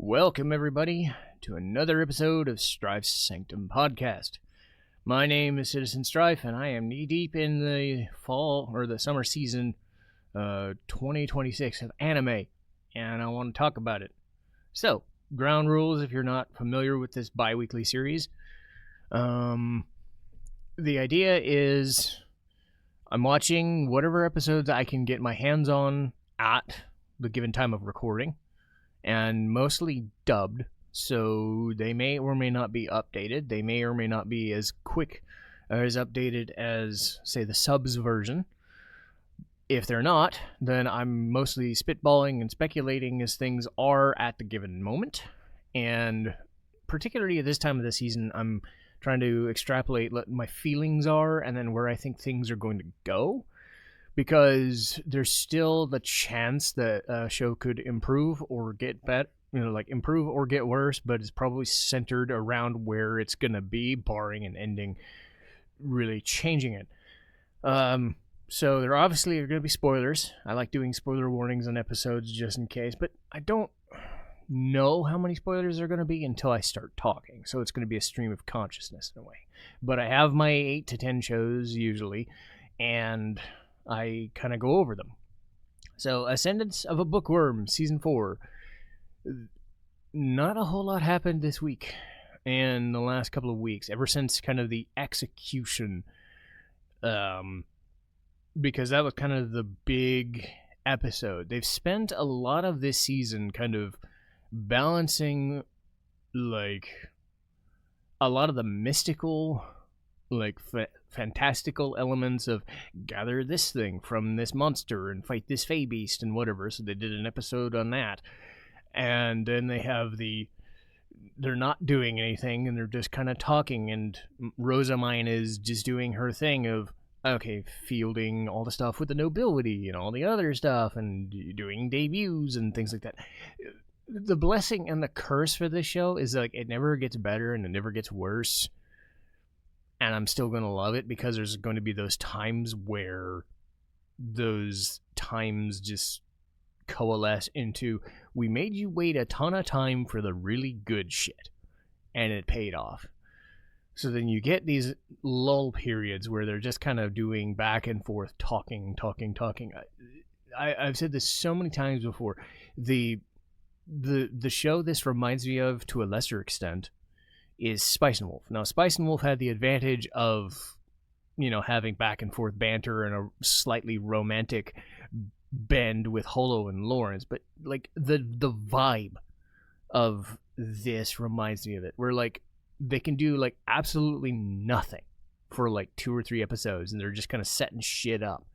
Welcome, everybody, to another episode of Strife's Sanctum podcast. My name is Citizen Strife, and I am knee-deep in the fall, or the summer season, 2026 of anime, and I want to talk about it. So, ground rules if you're not familiar with this bi-weekly series. The idea is I'm watching whatever episodes I can get my hands on at the given time of recording, and mostly dubbed, so they may or may not be updated. They may or may not be as quick or as updated as, say, the subs version. If they're not, then I'm mostly spitballing and speculating as things are at the given moment, and particularly at this time of the season, I'm trying to extrapolate what my feelings are and then where I think things are going to go, because there's still the chance that a show could improve or get better, improve or get worse, but it's probably centered around where it's going to be, barring an ending really changing it. So there obviously are going to be spoilers. I like doing spoiler warnings on episodes just in case, but I don't know how many spoilers there are going to be until I start talking, so it's going to be a stream of consciousness in a way. But I have my 8 to 10 shows usually, and I kind of go over them. So, Ascendance of a Bookworm, Season 4. Not a whole lot happened this week and the last couple of weeks, ever since kind of the execution, because that was kind of the big episode. They've spent a lot of this season kind of balancing, like, a lot of the mystical, like, fantastical elements of gather this thing from this monster and fight this fey beast and whatever. So they did an episode on that. And then they have they're not doing anything and they're just kind of talking, and Rosamine is just doing her thing of, okay, fielding all the stuff with the nobility and all the other stuff and doing debuts and things like that. The blessing and the curse for this show is, like, it never gets better and it never gets worse. And I'm still going to love it because there's going to be those times where those times just coalesce into, we made you wait a ton of time for the really good shit, and it paid off. So then you get these lull periods where they're just kind of doing back and forth, talking. I've said this so many times before. The show this reminds me of, to a lesser extent, is Spice and Wolf. Now, Spice and Wolf had the advantage of, having back and forth banter and a slightly romantic bend with Holo and Lawrence, but, like, the vibe of this reminds me of it, where, like, they can do, like, absolutely nothing for, like, 2 or 3 episodes, and they're just kind of setting shit up.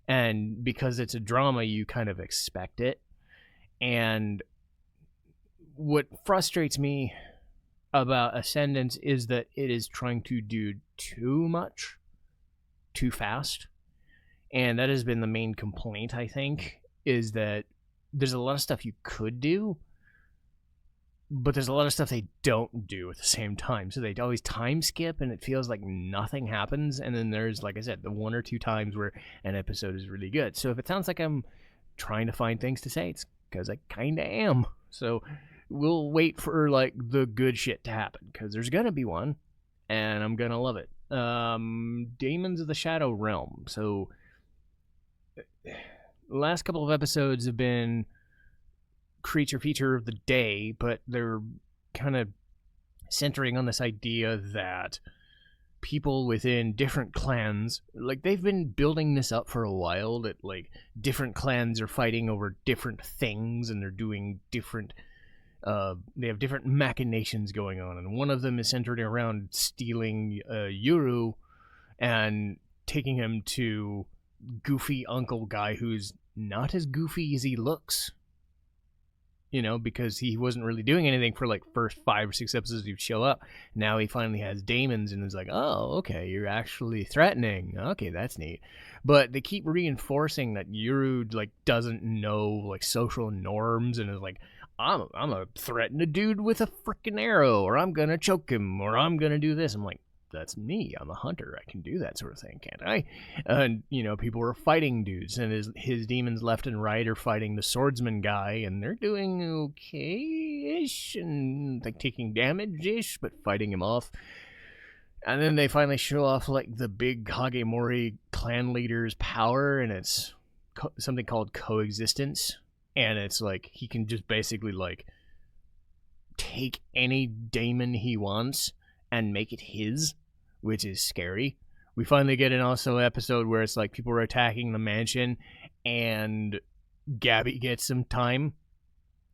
And because it's a drama, you kind of expect it. And what frustrates me about Ascendance is that it is trying to do too much, too fast. And that has been the main complaint, I think, is that there's a lot of stuff you could do, but there's a lot of stuff they don't do at the same time. So they always time skip, and it feels like nothing happens. And then there's, like I said, the 1 or 2 times where an episode is really good. So if it sounds like I'm trying to find things to say, it's because I kind of am. So we'll wait for, like, the good shit to happen, because there's gonna be one, and I'm gonna love it. Daemons of the Shadow Realm. So the last couple of episodes have been creature feature of the day, but they're kind of centering on this idea that people within different clans, like, they've been building this up for a while, that, like, different clans are fighting over different things, and they're doing different they have different machinations going on, and one of them is centered around stealing Yuru and taking him to goofy uncle guy who's not as goofy as he looks, because he wasn't really doing anything for, like, first 5 or 6 episodes he'd show up. Now he finally has Daemons and is like, oh, okay, you're actually threatening. Okay, that's neat. But they keep reinforcing that Yuru, like, doesn't know, like, social norms, and is like, I'm gonna threaten a dude with a freaking arrow, or I'm gonna choke him, or I'm gonna do this. I'm like, that's me. I'm a hunter. I can do that sort of thing, can't I? And, people were fighting dudes, and his demons left and right are fighting the swordsman guy, and they're doing okay-ish, and like taking damage-ish, but fighting him off. And then they finally show off like the big Hagemori clan leader's power, and it's something called coexistence. And it's like he can just basically like take any daemon he wants and make it his, which is scary. We finally get an also episode where it's like people are attacking the mansion, and Gabby gets some time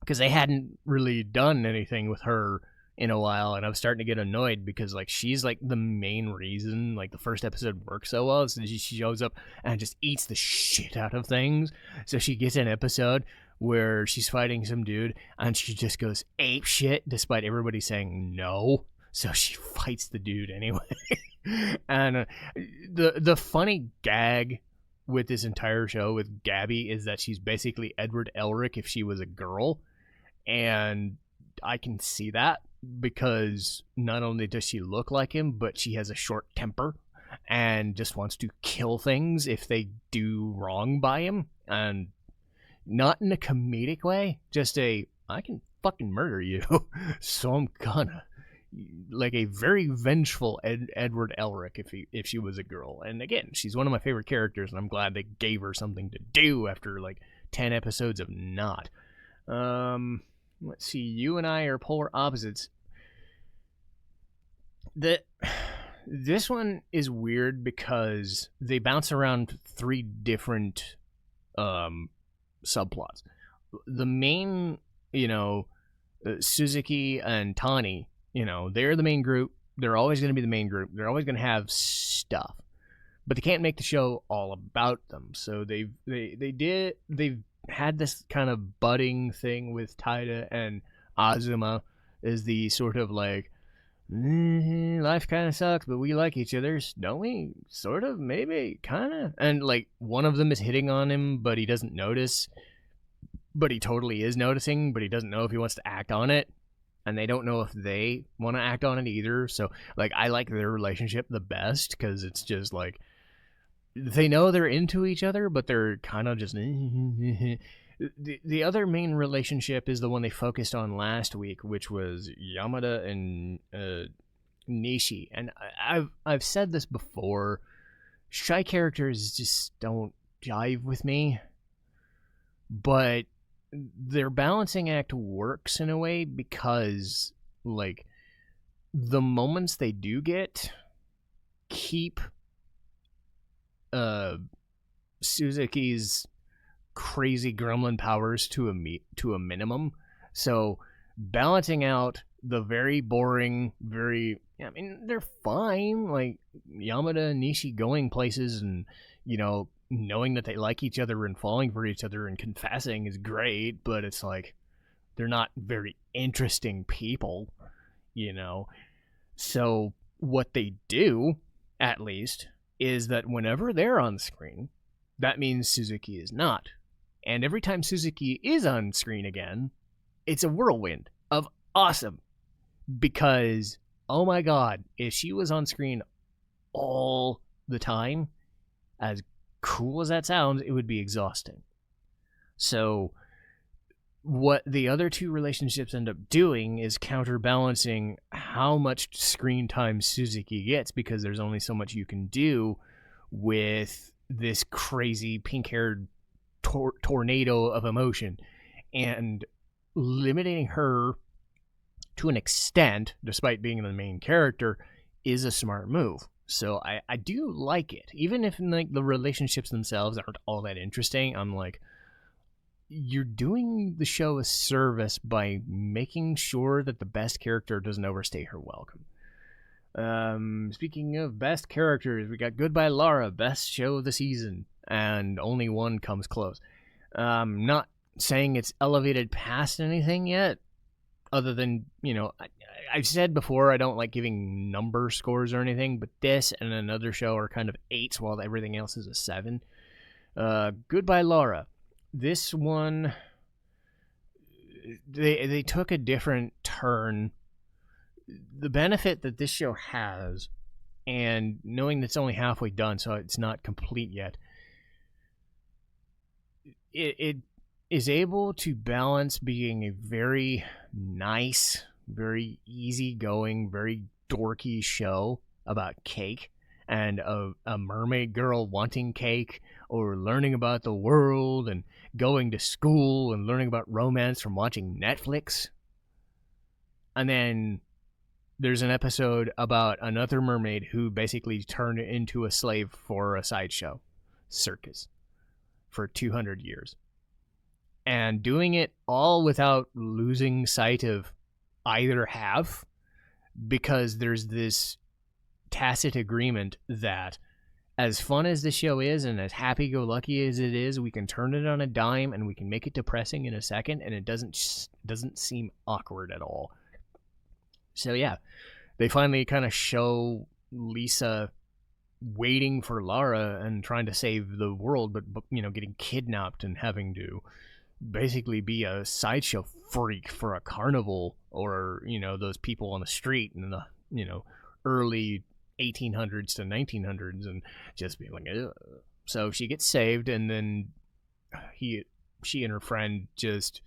because they hadn't really done anything with her in a while, and I was starting to get annoyed because like she's like the main reason like the first episode works so well. So she shows up and just eats the shit out of things. So she gets an episode where she's fighting some dude and she just goes ape shit despite everybody saying no. So she fights the dude anyway. And the funny gag with this entire show with Gabby is that she's basically Edward Elric if she was a girl, and I can see that because not only does she look like him, but she has a short temper and just wants to kill things if they do wrong by him, and not in a comedic way, just I can fucking murder you, so I'm gonna. Like a very vengeful Edward Elric if she was a girl. And again, she's one of my favorite characters, and I'm glad they gave her something to do after like 10 episodes of not. Let's see, you and I are polar opposites. This one is weird because they bounce around 3 different subplots. The main, Suzuki and Tani, they're the main group. They're always going to be the main group. They're always going to have stuff, but they can't make the show all about them. So they've had this kind of budding thing with Taida and Azuma is the sort of like, life kind of sucks, but we like each other, don't we? Sort of, maybe, kind of. And like one of them is hitting on him, but he doesn't notice. But he totally is noticing, but he doesn't know if he wants to act on it. And they don't know if they want to act on it either. So, like, I like their relationship the best because it's just, like, they know they're into each other, but they're kind of just... The other main relationship is the one they focused on last week, which was Yamada and Nishi. And I've said this before. Shy characters just don't jive with me. But their balancing act works in a way because, like, the moments they do get keep Suzuki's crazy gremlin powers to a minimum. So balancing out the very boring, they're fine. Like Yamada and Nishi going places and, knowing that they like each other and falling for each other and confessing is great, but it's like they're not very interesting people, So what they do, at least, is that whenever they're on screen, that means Suzuki is not. And every time Suzuki is on screen again, it's a whirlwind of awesome. Because, oh my god, if she was on screen all the time, as cool as that sounds, it would be exhausting. So what the other 2 relationships end up doing is counterbalancing how much screen time Suzuki gets, because there's only so much you can do with this crazy pink-haired tornado of emotion, and limiting her to an extent, despite being the main character, is a smart move. So I do like it. Even if like the relationships themselves aren't all that interesting, I'm like, you're doing the show a service by making sure that the best character doesn't overstay her welcome. Speaking of best characters, we got Goodbye Lara, best show of the season, and only one comes close. Not saying it's elevated past anything yet, other than, I've said before I don't like giving number scores or anything, but this and another show are kind of 8s while everything else is a 7. Goodbye Lara. This one, they took a different turn. The benefit that this show has and knowing it's only halfway done, so it's not complete yet, it is able to balance being a very nice, very easygoing, very dorky show about cake and a mermaid girl wanting cake or learning about the world and going to school and learning about romance from watching Netflix. And then there's an episode about another mermaid who basically turned into a slave for a sideshow circus for 200 years. And doing it all without losing sight of either half, because there's this tacit agreement that as fun as the show is and as happy-go-lucky as it is, we can turn it on a dime and we can make it depressing in a second, and it doesn't seem awkward at all. So yeah, they finally kind of show Lisa waiting for Lara and trying to save the world, but getting kidnapped and having to basically be a sideshow freak for a carnival, or those people on the street in the early 1800s to 1900s, and just being like, ugh. So she gets saved, and then she and her friend just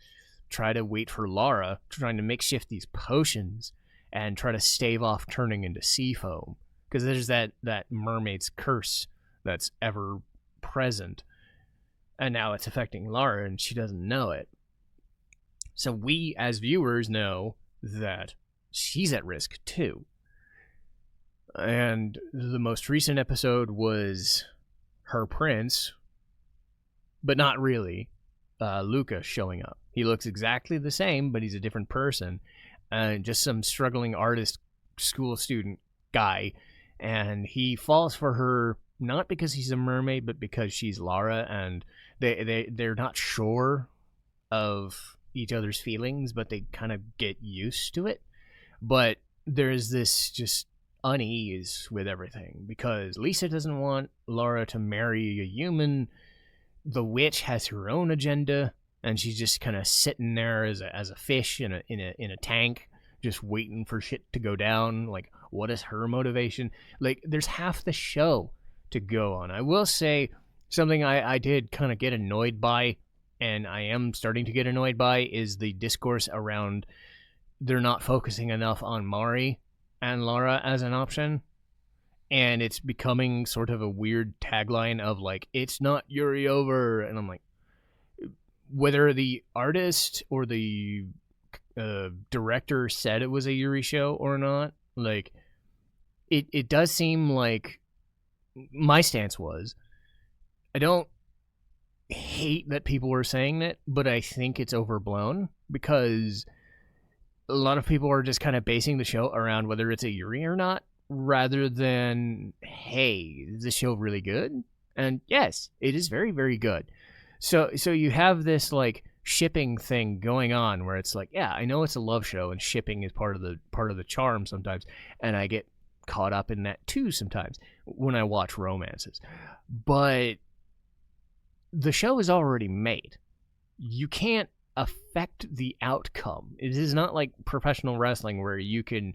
try to wait for Lara, trying to makeshift these potions and try to stave off turning into sea foam, because there's that mermaid's curse that's ever present, and now it's affecting Lara and she doesn't know it. So we as viewers know that she's at risk too. And the most recent episode was her prince, but not really, Luca showing up. He looks exactly the same, but he's a different person. Just some struggling artist school student guy. And he falls for her, not because he's a mermaid, but because she's Lara, and they're not sure of each other's feelings, but they kind of get used to it. But there's this just unease with everything, because Lisa doesn't want Lara to marry a human. The witch has her own agenda, and she's just kind of sitting there as a fish in a tank, just waiting for shit to go down. Like, what is her motivation? Like, there's half the show to go on. I will say something I did kind of get annoyed by, and I am starting to get annoyed by, is the discourse around they're not focusing enough on Mari and Lara as an option. And it's becoming sort of a weird tagline of like, it's not Yuri over. And I'm like, whether the artist or the director said it was a Yuri show or not, like, it does seem like my stance was, I don't hate that people were saying that, but I think it's overblown, because a lot of people are just kind of basing the show around whether it's a Yuri or not, rather than, hey, is this show really good? And yes, it is very, very good. So you have this like shipping thing going on where it's like, yeah, I know it's a love show and shipping is part of the charm sometimes, and I get caught up in that too sometimes when I watch romances. But the show is already made. You can't affect the outcome. It is not like professional wrestling where you can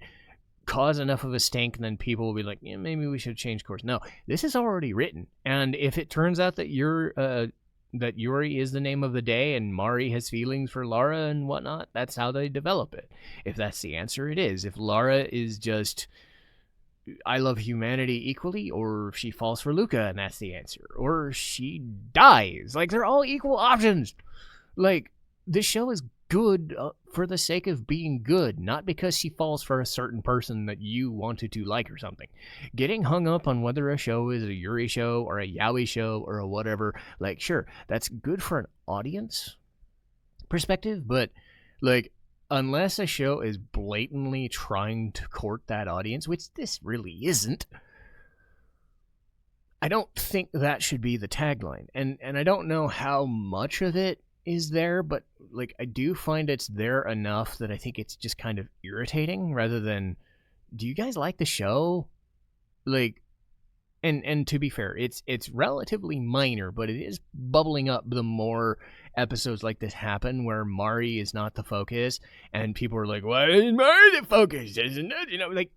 cause enough of a stink and then people will be like, yeah, maybe we should change course. No, this is already written. And if it turns out that that Yuri is the name of the day and Mari has feelings for Lara and whatnot, that's how they develop it. If that's the answer, it is. If Lara is just, I love humanity equally, or if she falls for Luca and that's the answer, or she dies. Like, they're all equal options. Like, this show is good for the sake of being good, not because she falls for a certain person that you wanted to like or something. Getting hung up on whether a show is a Yuri show or a yaoi show or a whatever, like, sure, that's good for an audience perspective, but like, unless a show is blatantly trying to court that audience, which this really isn't, I don't think that should be the tagline. And I don't know how much of it is there, but like, I do find it's there enough that I think it's just kind of irritating, rather than, do you guys like the show? Like, and to be fair, it's relatively minor, but it is bubbling up the more episodes like this happen, where Mari is not the focus and people are like, why is Mari the focus, isn't it? Like,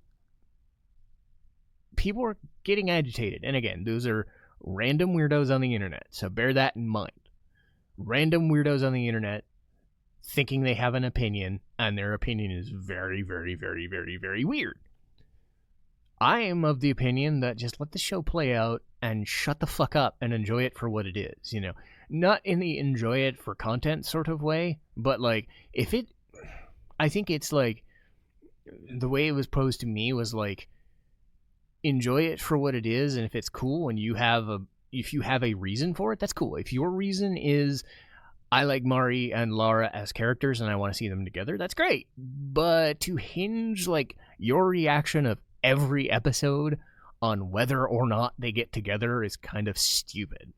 people are getting agitated. And again, those are random weirdos on the internet, so bear that in mind. Random weirdos on the internet thinking they have an opinion, and their opinion is very, very, very, very, very weird. I am of the opinion that just let the show play out and shut the fuck up and enjoy it for what it is, you know? Not in the enjoy it for content sort of way, but like, I think it's like, the way it was posed to me was like, enjoy it for what it is, and if it's cool and if you have a reason for it, that's cool. If your reason is, I like Mari and Lara as characters and I want to see them together, that's great. But to hinge like your reaction of every episode on whether or not they get together is kind of stupid.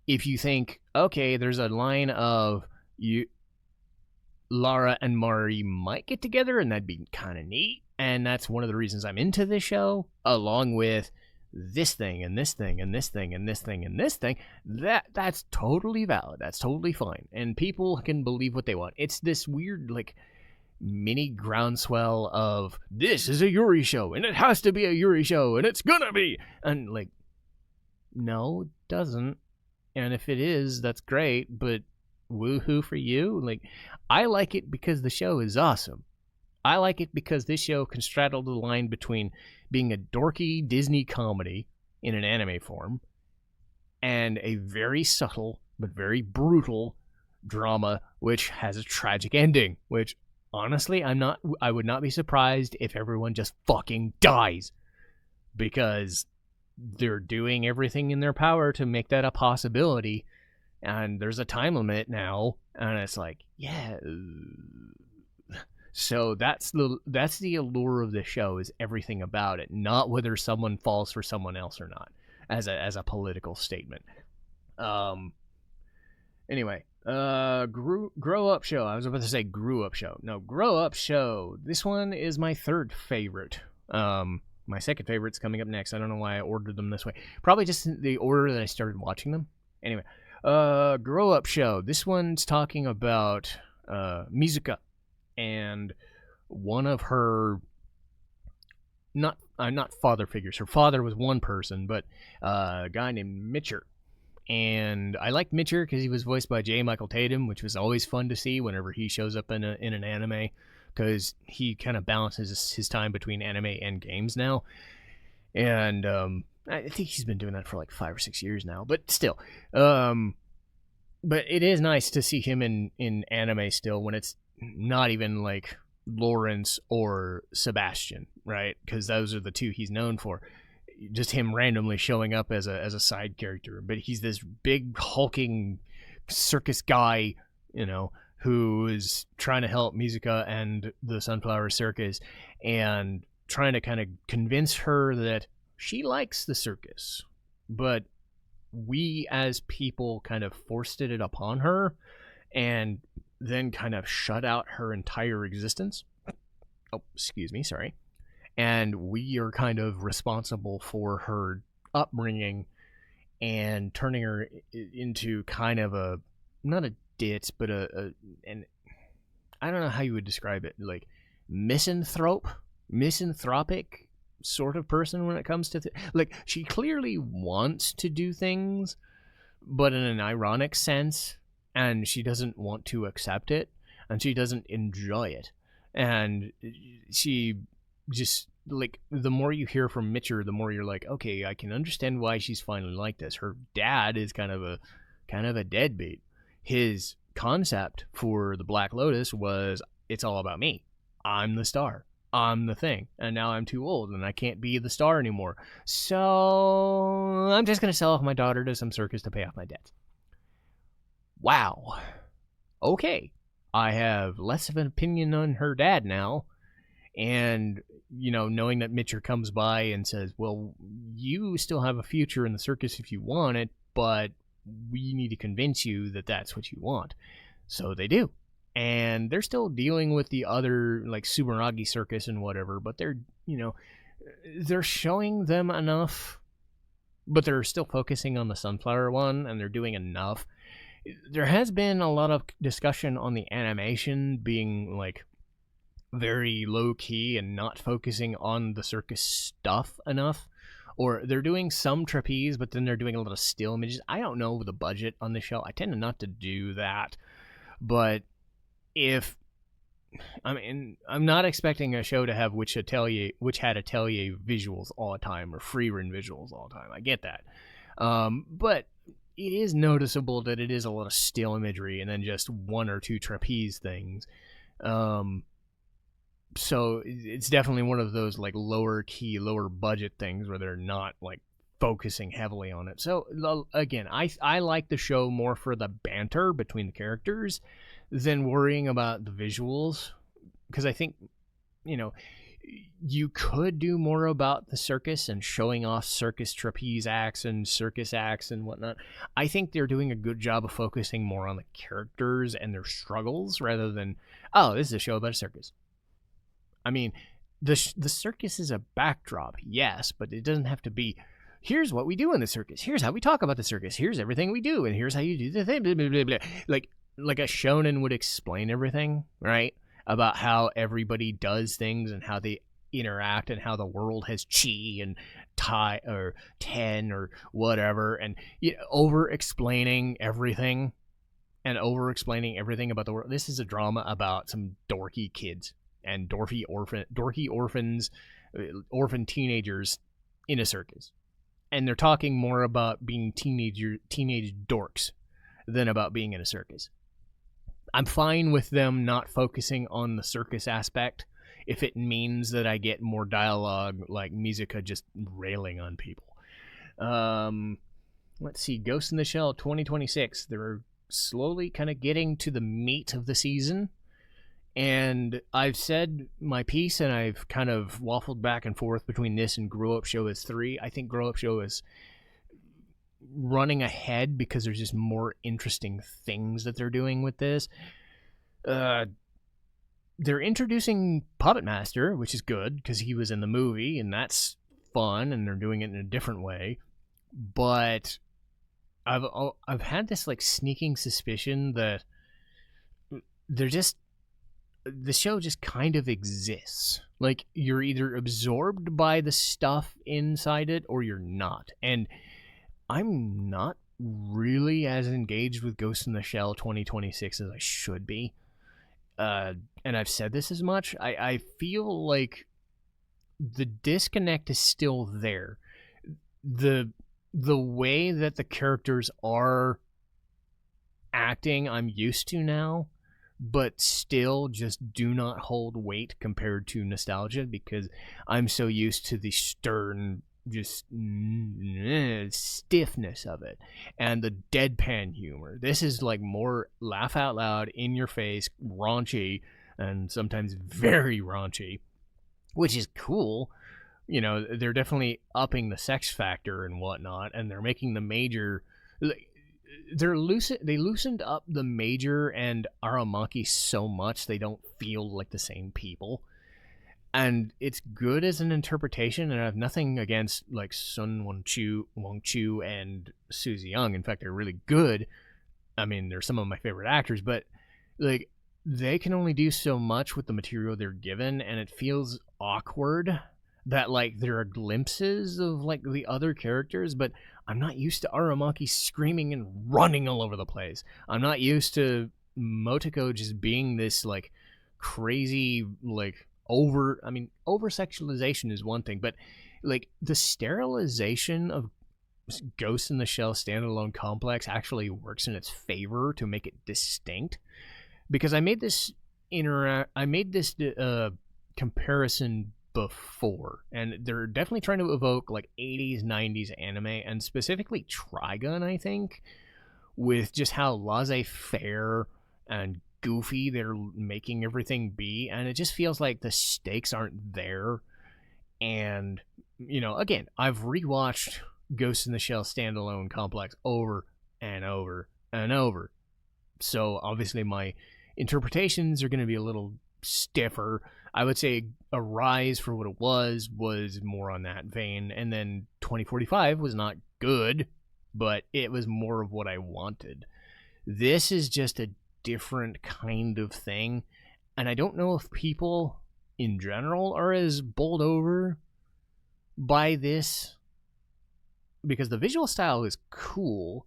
If you think, okay, there's a line of Lara and Mari might get together and that'd be kind of neat, and that's one of the reasons I'm into this show, along with this thing and this thing and this thing and this thing and this thing, that's totally valid. That's totally fine. And people can believe what they want. It's this weird, like, mini groundswell of, this is a Yuri show, and it has to be a Yuri show, and it's gonna be! And, like, no, it doesn't. And if it is, that's great, but woohoo for you? Like, I like it because the show is awesome. I like it because this show can straddle the line between being a dorky Disney comedy in an anime form and a very subtle but very brutal drama which has a tragic ending, which honestly I would not be surprised if everyone just fucking dies, because they're doing everything in their power to make that a possibility, and there's a time limit now, and it's like, yeah. So that's the allure of the show, is everything about it, not whether someone falls for someone else or not, as a political statement. Anyway, grow up show. I was about to say grew up show. No, grow up show. This one is my third favorite. My second favorite's coming up next. I don't know why I ordered them this way. Probably just the order that I started watching them. Anyway, grow up show. This one's talking about Mizuka. And one of her, not father figures. Her father was one person, but a guy named Mitcher. And I liked Mitcher because he was voiced by J. Michael Tatum, which was always fun to see whenever he shows up in an anime, because he kind of balances his time between anime and games now. And I think he's been doing that for like 5 or 6 years now, but still. But it is nice to see him in anime still, when it's not even like Lawrence or Sebastian, right? Because those are the two he's known for. Just him randomly showing up as a side character, but he's this big hulking circus guy, you know, who is trying to help Mizuka and the Sunflower Circus, and trying to kind of convince her that she likes the circus, but we as people kind of forced it upon her, and then kind of shut out her entire existence. Oh, excuse me, sorry. And we are kind of responsible for her upbringing and turning her into kind of a, not a ditz, but an I don't know how you would describe it, like misanthropic sort of person when it comes to like, she clearly wants to do things, but in an ironic sense, and she doesn't want to accept it, and she doesn't enjoy it. And she just, like, the more you hear from Mitcher, the more you're like, okay, I can understand why she's finally like this. Her dad is kind of a deadbeat. His concept for the Black Lotus was, it's all about me. I'm the star. I'm the thing. And now I'm too old and I can't be the star anymore. So I'm just going to sell off my daughter to some circus to pay off my debts. Wow. Okay. I have less of an opinion on her dad now. And, you know, knowing that Mitcher comes by and says, well, you still have a future in the circus if you want it, but we need to convince you that that's what you want. So they do. And they're still dealing with the other, like, Sumeragi circus and whatever, but they're, you know, they're showing them enough, but they're still focusing on the Sunflower one, and they're doing enough. There has been a lot of discussion on the animation being, like, very low key and not focusing on the circus stuff enough. Or they're doing some trapeze, but then they're doing a lot of still images. I don't know the budget on the show. I tend to not to do that. But if I'm not expecting a show to have Witch Hat Atelier visuals all the time or Freerun visuals all the time. I get that. But it is noticeable that it is a lot of still imagery and then just one or two trapeze things. So it's definitely one of those like lower key, lower budget things where they're not like focusing heavily on it. So again, I like the show more for the banter between the characters than worrying about the visuals, because I think, you know, you could do more about the circus and showing off circus trapeze acts and circus acts and whatnot. I think they're doing a good job of focusing more on the characters and their struggles rather than, oh, this is a show about a circus. I mean, the circus is a backdrop, yes, but it doesn't have to be, here's what we do in the circus, here's how we talk about the circus, here's everything we do, and here's how you do the thing, blah, blah, blah, blah. Like a shonen would explain everything, right? About how everybody does things and how they interact and how the world has chi and tai or ten or whatever, and over-explaining everything about the world. This is a drama about some dorky kids and dorky orphans, orphan teenagers in a circus. And they're talking more about being teenage dorks than about being in a circus. I'm fine with them not focusing on the circus aspect if it means that I get more dialogue like Mizuka just railing on people. Let's see, Ghost in the Shell 2026. They're slowly kind of getting to the meat of the season. And I've said my piece, and I've kind of waffled back and forth between this and Grow Up Show is 3. I think Grow Up Show is running ahead because there's just more interesting things that they're doing with this. They're introducing Puppet Master, which is good because he was in the movie, and that's fun, and they're doing it in a different way. But I've had this like sneaking suspicion that the show just kind of exists. Like, you're either absorbed by the stuff inside it or you're not. And I'm not really as engaged with Ghost in the Shell 2026 as I should be. And I've said this as much. I feel like the disconnect is still there. The way that the characters are acting, I'm used to now, but still just do not hold weight compared to nostalgia because I'm so used to the stern, just stiffness of it and the deadpan humor. This is like more laugh out loud, in your face, raunchy, and sometimes very raunchy, which is cool. You know, they're definitely upping the sex factor and whatnot, and they're making the major... They loosened up the major and Aramaki so much they don't feel like the same people. And it's good as an interpretation, and I have nothing against like Sun Wong Chu and Suzy Young. In fact, they're really good. I mean, they're some of my favorite actors, but like they can only do so much with the material they're given, and it feels awkward that like there are glimpses of like the other characters, but I'm not used to Aramaki screaming and running all over the place. I'm not used to Motoko just being this like crazy like over sexualization is one thing, but like the sterilization of Ghost in the Shell standalone complex actually works in its favor to make it distinct, because I made this comparison before, and they're definitely trying to evoke like 80s 90s anime, and specifically Trigun, I think, with just how laissez-faire and goofy they're making everything be, and it just feels like the stakes aren't there. And you know, again, I've rewatched Ghost in the Shell standalone complex over and over and over, so obviously my interpretations are going to be a little stiffer. I would say Arise, for what it was more on that vein, and then 2045 was not good, but it was more of what I wanted. This is just a different kind of thing, And I don't know if people in general are as bowled over by this, because the visual style is cool,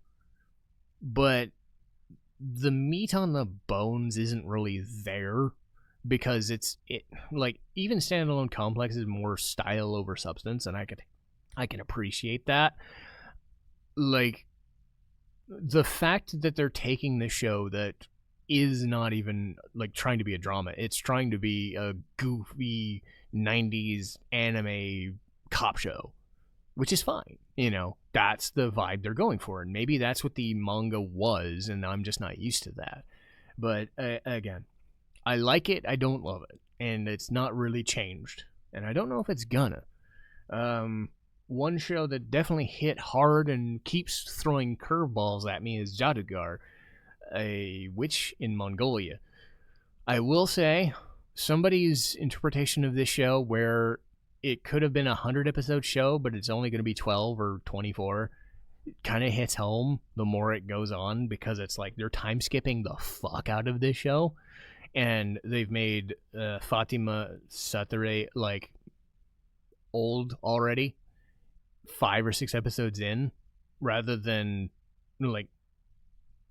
but the meat on the bones isn't really there, because it like, even standalone Complex is more style over substance, and I can appreciate that. Like, the fact that they're taking this show that is not even like trying to be a drama, it's trying to be a goofy 90s anime cop show, which is fine. That's the vibe they're going for, and maybe that's what the manga was, and I'm just not used to that. But again, I like it, I don't love it, and it's not really changed, and I don't know if it's gonna. One show that definitely hit hard and keeps throwing curveballs at me is Jaadugar, a witch in Mongolia. I will say, somebody's interpretation of this show, where it could have been a 100-episode show, but it's only going to be 12 or 24, kind of hits home the more it goes on, because it's like they're time skipping the fuck out of this show, and they've made Fatima Satere like old already, 5 or 6 episodes in, rather than like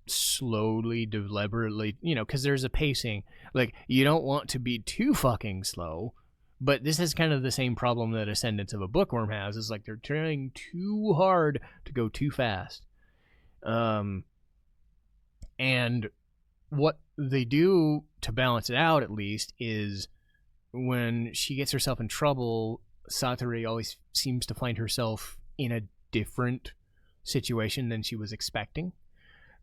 slowly, deliberately, because there's a pacing. Like, you don't want to be too fucking slow, but this is kind of the same problem that Ascendance of a Bookworm has. Is like they're trying too hard to go too fast. And what they do to balance it out, at least, is when she gets herself in trouble, Satori always seems to find herself in a different situation than she was expecting,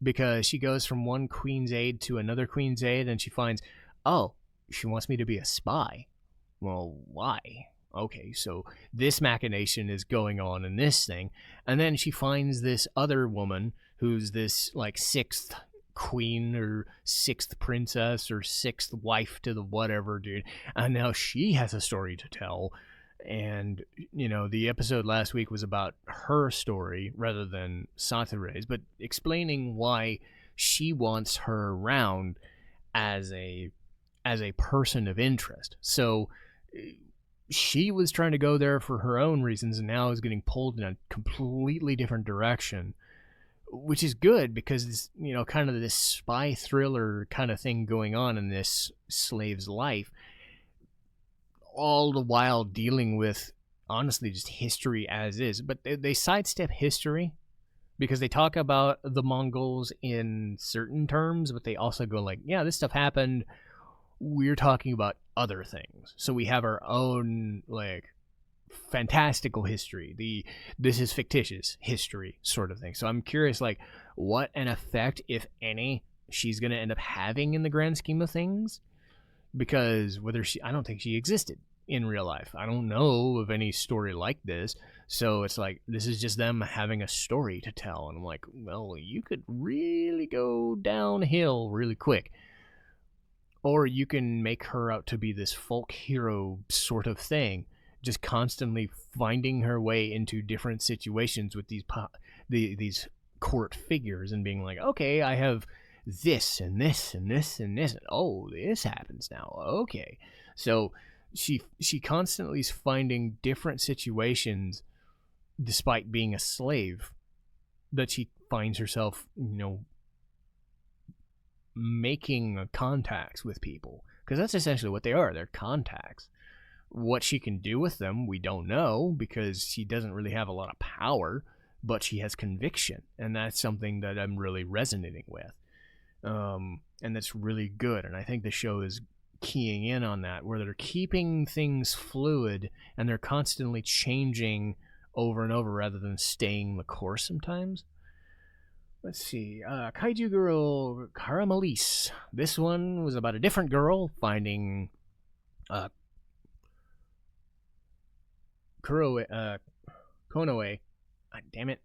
because she goes from one Queen's Aid to another Queen's Aid, and she finds, oh, she wants me to be a spy. Well, why? Okay, so this machination is going on in this thing, and then she finds this other woman who's this like 6th queen or 6th princess or 6th wife to the whatever dude, and now she has a story to tell. And the episode last week was about her story rather than Satore's, but explaining why she wants her around as a person of interest. So she was trying to go there for her own reasons, and now is getting pulled in a completely different direction, which is good, because kind of this spy thriller kind of thing going on in this slave's life, all the while dealing with, honestly, just history as is. But they sidestep history, because they talk about the Mongols in certain terms, but they also go like, yeah, this stuff happened, we're talking about other things. So we have our own like fantastical history, this is fictitious history sort of thing. So I'm curious, like, what an effect, if any, she's going to end up having in the grand scheme of things, because I don't think she existed in real life. I don't know of any story like this. So it's like, this is just them having a story to tell. And I'm like, well, you could really go downhill really quick. Or you can make her out to be this folk hero sort of thing, just constantly finding her way into different situations with these court figures, and being like, okay, I have this and this and this and this. Oh, this happens now. Okay. So she constantly is finding different situations, despite being a slave, that she finds herself, making contacts with people, because that's essentially what they are. They're contacts. What she can do with them, we don't know, because she doesn't really have a lot of power, but she has conviction, and that's something that I'm really resonating with. And that's really good, and I think the show is keying in on that, where they're keeping things fluid and they're constantly changing over and over rather than staying the course sometimes. Let's see. Kaiju girl Caramelise. This one was about a different girl finding Konoe. Damn it.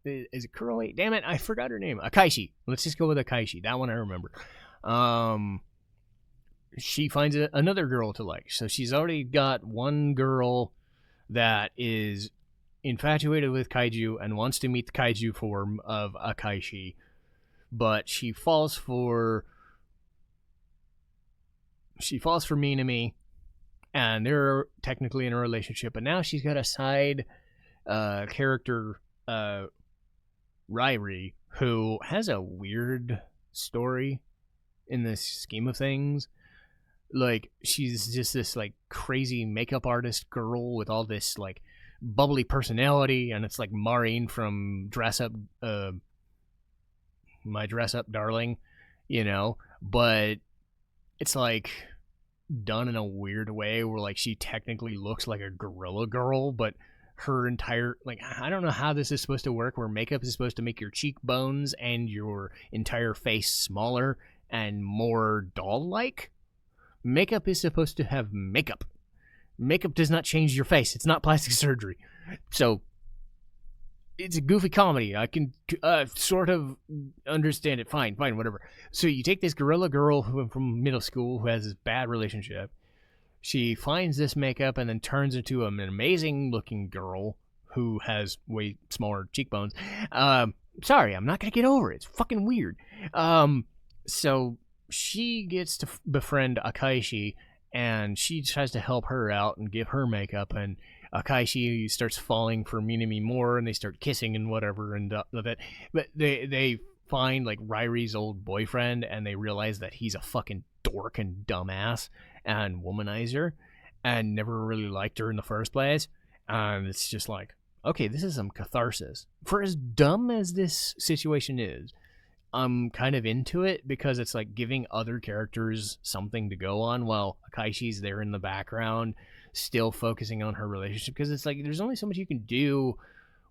Is it Kuroe? Damn it, I forgot her name. Akaishi. Let's just go with Akaishi. That one I remember. She finds another girl to like. So she's already got one girl that is infatuated with kaiju and wants to meet the kaiju form of Akaishi, but she falls for she falls for Minami, and they're technically in a relationship, but now she's got a side character, Rairi, who has a weird story in this scheme of things. Like, she's just this like crazy makeup artist girl with all this like bubbly personality, and it's like Maureen from My Dress Up Darling, but it's like done in a weird way where like she technically looks like a gorilla girl, but her entire, like, I don't know how this is supposed to work, where makeup is supposed to make your cheekbones and your entire face smaller and more doll-like. Makeup is supposed to have makeup. Makeup does not change your face. It's not plastic surgery. So it's a goofy comedy. I can sort of understand it. Fine, whatever. So you take this gorilla girl from middle school who has this bad relationship. She finds this makeup and then turns into an amazing-looking girl who has way smaller cheekbones. Sorry, I'm not going to get over it. It's fucking weird. So she gets to befriend Akaishi, and she tries to help her out and give her makeup, and Akaishi starts falling for Minami more, and they start kissing and whatever, and that. But they find like Rairi's old boyfriend, and they realize that he's a fucking dork and dumbass and womanizer, and never really liked her in the first place. And it's just like, okay, this is some catharsis. For as dumb as this situation is, I'm kind of into it because it's like giving other characters something to go on while Akaishi's there in the background, still focusing on her relationship. Because it's like there's only so much you can do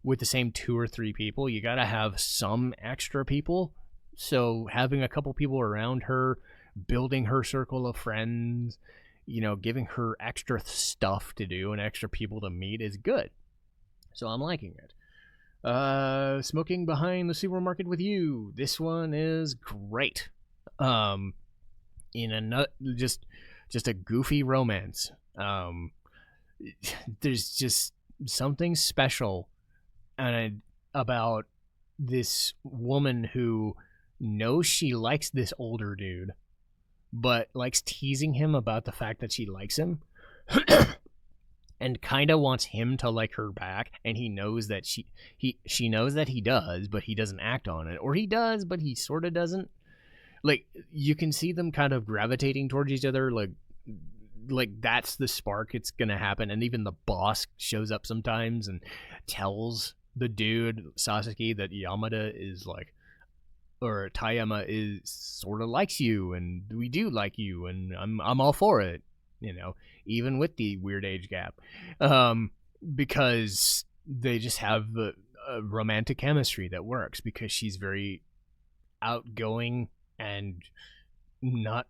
with the same 2 or 3 people. You gotta have some extra people. So having a couple people around her, building her circle of friends, giving her extra stuff to do and extra people to meet is good. So I'm liking it. Smoking Behind the Supermarket with You. This one is great. Just a goofy romance. There's just something special about this woman who knows she likes this older dude, but likes teasing him about the fact that she likes him. And kind of wants him to like her back, and he knows that she knows that he does, but he doesn't act on it, or he does, but he sort of doesn't. Like, you can see them kind of gravitating towards each other, like that's the spark. It's gonna happen, and even the boss shows up sometimes and tells the dude Sasaki that Yamada is like, or Tayama is sort of likes you, and we do like you, and I'm all for it. Even with the weird age gap, because they just have a romantic chemistry that works, because she's very outgoing and not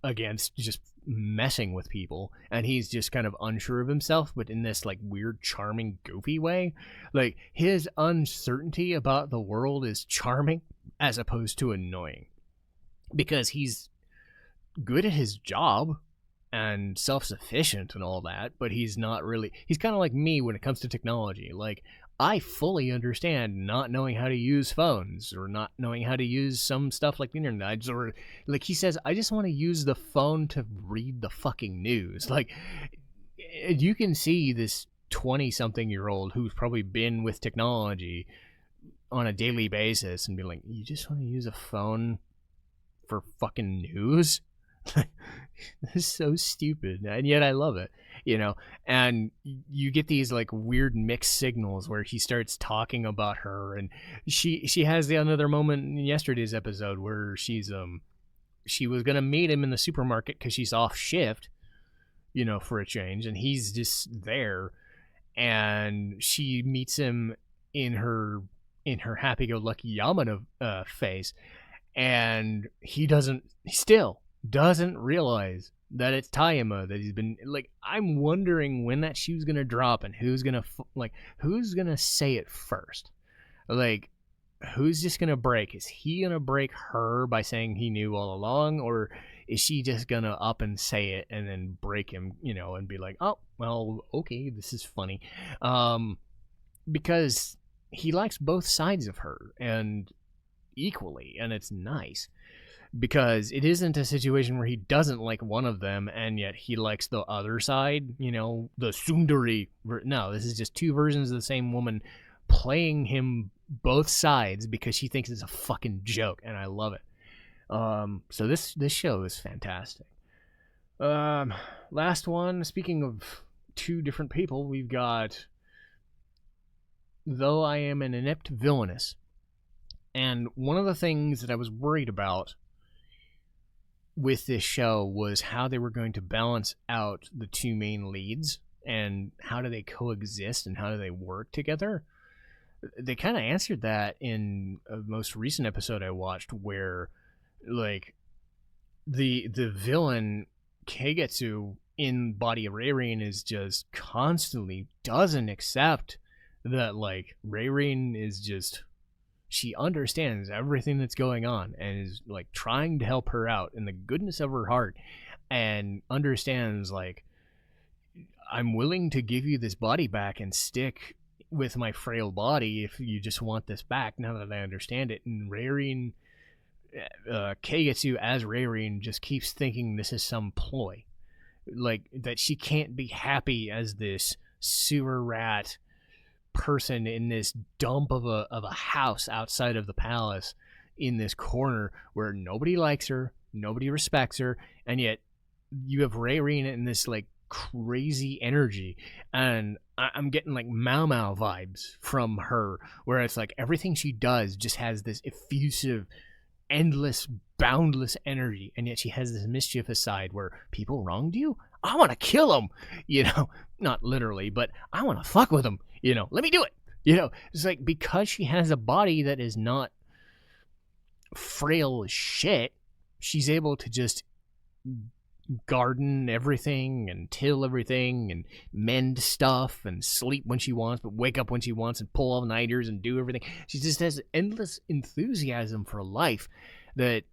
against just messing with people, and he's just kind of unsure of himself, but in this like weird, charming, goofy way. Like, his uncertainty about the world is charming as opposed to annoying, because he's good at his job and self-sufficient and all that, but he's not really. He's kind of like me when it comes to technology. Like, I fully understand not knowing how to use phones, or not knowing how to use some stuff like the internet, or like he says, I just want to use the phone to read the fucking news. Like, you can see this 20-something-year-old who's probably been with technology on a daily basis and be like, you just want to use a phone for fucking news? This is so stupid, and yet I love it, and you get these like weird mixed signals where he starts talking about her, and she has the another moment in yesterday's episode where she was gonna meet him in the supermarket because she's off shift, for a change, and he's just there, and she meets him in her happy-go-lucky Yamada face, and he still doesn't realize that it's Tayama that he's been like. I'm wondering when that shoe's gonna drop, and who's gonna say it first. Like, who's just gonna break? Is he gonna break her by saying he knew all along, or is she just gonna up and say it and then break him, and be like, oh well, okay, this is funny, because he likes both sides of her and equally, and it's nice. because it isn't a situation where he doesn't like one of them and yet he likes the other side, the tsundere. No, this is just two versions of the same woman playing him both sides because she thinks it's a fucking joke, and I love it. So this show is fantastic. Last one, speaking of two different people, we've got Though I Am an Inept Villainess. And one of the things that I was worried about with this show was how they were going to balance out the two main leads and how do they coexist and how do they work together. They kind of answered that in a most recent episode I watched, where like the villain Keigetsu in Body of Reirin is just constantly doesn't accept that like Reirin is just, she understands everything that's going on and is like trying to help her out in the goodness of her heart, and understands like, I'm willing to give you this body back and stick with my frail body if you just want this back, now that I understand it. And Reirin, Keigetsu as Reirin just keeps thinking this is some ploy, like that she can't be happy as this sewer rat person in this dump of a house outside of the palace in this corner where nobody likes her, nobody respects her, and yet you have Reirin in this like crazy energy, and I'm getting like Mao Mao vibes from her, where it's like everything she does just has this effusive, endless, boundless energy, and yet she has this mischievous side where people wronged you, I want to kill them, not literally, but I want to fuck with them, let me do it, it's like, because she has a body that is not frail as shit, she's able to just garden everything and till everything and mend stuff and sleep when she wants but wake up when she wants and pull all-nighters and do everything. She just has endless enthusiasm for life that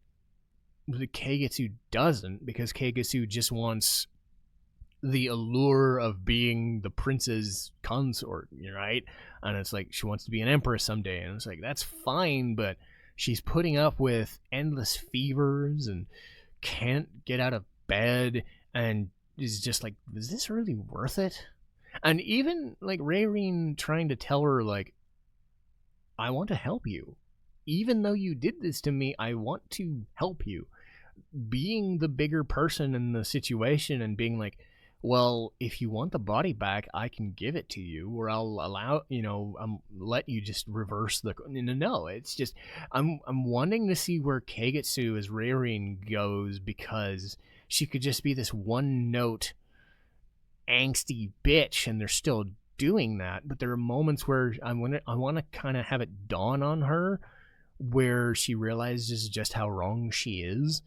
the Keigetsu doesn't, because Keigetsu just wants the allure of being the prince's consort, right? And it's like she wants to be an empress someday, and it's like, that's fine, but she's putting up with endless fevers and can't get out of bed and is just like, is this really worth it? And even like Reirin trying to tell her like, I want to help you, even though you did this to me, I want to help you, being the bigger person in the situation and being like, well, if you want the body back, I can give it to you, or I'll allow, let you just reverse the. No, it's just, I'm wanting to see where Keigetsu as Reirin goes, because she could just be this one note angsty bitch, and they're still doing that. But there are moments where I want to kind of have it dawn on her, where she realizes just how wrong she is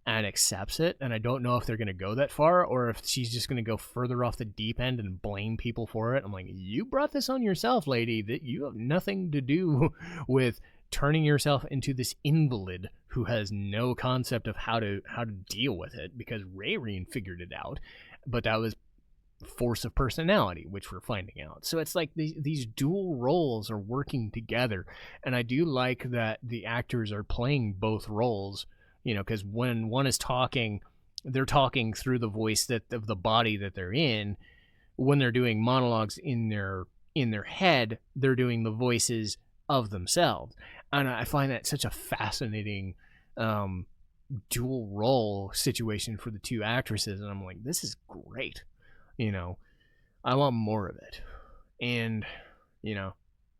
and accepts it. And I don't know if they're going to go that far, or if she's just going to go further off the deep end and blame people for it. I'm like, you brought this on yourself, lady, that you have nothing to do with turning yourself into this invalid who has no concept of how to deal with it, because Reirin figured it out, but that was force of personality, which we're finding out. So it's like these dual roles are working together, and I do like that the actors are playing both roles, because when one is talking, they're talking through the voice of the body that they're in. When they're doing monologues in their head, they're doing the voices of themselves. And I find that such a fascinating dual role situation for the two actresses, and I'm like, this is great. I want more of it. And,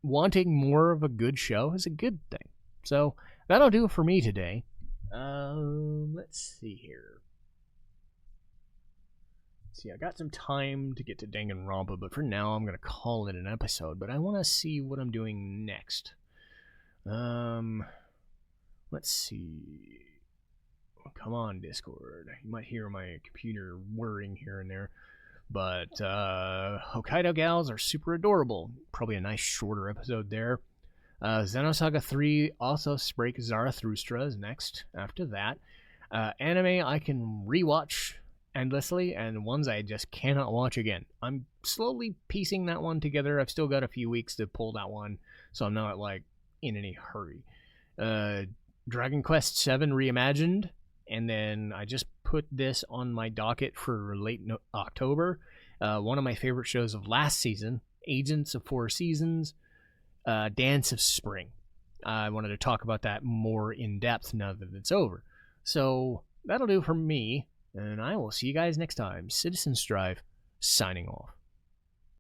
wanting more of a good show is a good thing. So that'll do it for me today. Let's see here. See, I got some time to get to Danganronpa, but for now I'm going to call it an episode. But I want to see what I'm doing next. Let's see. Come on, Discord. You might hear my computer whirring here and there. But Hokkaido Gals are super adorable. Probably a nice shorter episode there. Xenosaga 3, also Sprake Zarathustra is next after that. Anime I can rewatch endlessly, and ones I just cannot watch again. I'm slowly piecing that one together. I've still got a few weeks to pull that one, so I'm not like in any hurry. Dragon Quest VII Reimagined, and then I just put this on my docket for late October. One of my favorite shows of last season, Agents of Four Seasons, Dance of Spring. I wanted to talk about that more in depth now that it's over. So that'll do for me, and I will see you guys next time. Citizen Strife, signing off.